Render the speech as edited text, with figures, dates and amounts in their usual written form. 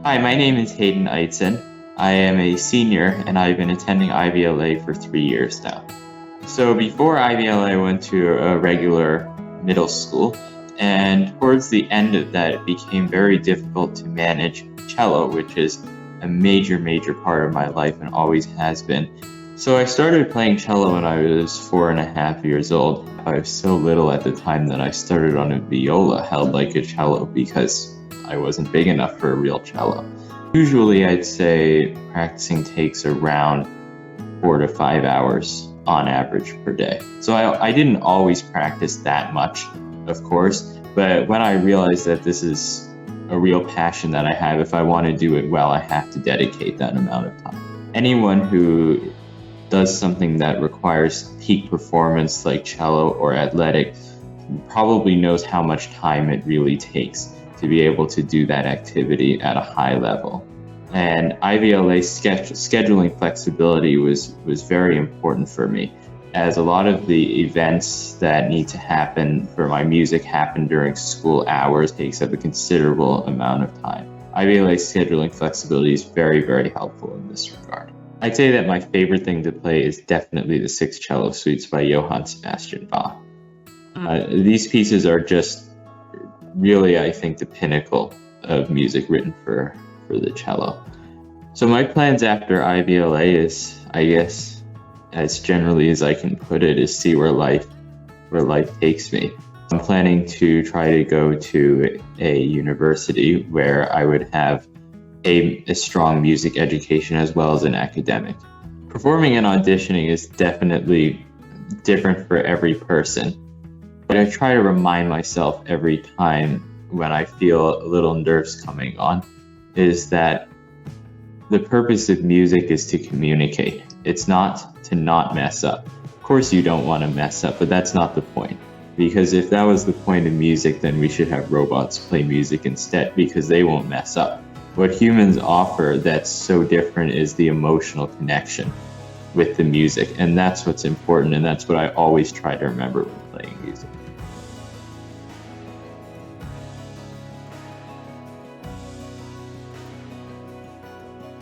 Hi, my name is Hayden Idson. I am a senior and I've been attending IVLA for 3 years now. So before IVLA, I went to a regular middle school, and towards the end of that, it became very difficult to manage cello, which is a major part of my life and always has been. So I started playing cello when I was 4.5 years old. I was so little at the time that I started on a viola held like a cello because I wasn't big enough for a real cello. Usually I'd say practicing takes around 4 to 5 hours on average per day. So I didn't always practice that much, of course, but when I realized that this is a real passion that I have, if I want to do it well, I have to dedicate that amount of time. Anyone who does something that requires peak performance like cello or athletic probably knows how much time it really takes to be able to do that activity at a high level. And IVLA scheduling flexibility was very important for me, as a lot of the events that need to happen for my music happen during school hours, takes up a considerable amount of time. IVLA scheduling flexibility is very helpful in this regard. I'd say that my favorite thing to play is definitely the 6 cello suites by Johann Sebastian Bach. These pieces are just really, I think, the pinnacle of music written for the cello. So my plans after IVLA is, I guess, as generally as I can put it, is see where life takes me. I'm planning to try to go to a university where I would have a strong music education as well as an academic. Performing and auditioning is definitely different for every person. But I try to remind myself every time when I feel a little nerves coming on is that the purpose of music is to communicate. It's not to not mess up. Of course you don't want to mess up, but that's not the point. Because if that was the point of music, then we should have robots play music instead, because they won't mess up. What humans offer that's so different is the emotional connection with the music, and that's what's important, and that's what I always try to remember when playing music.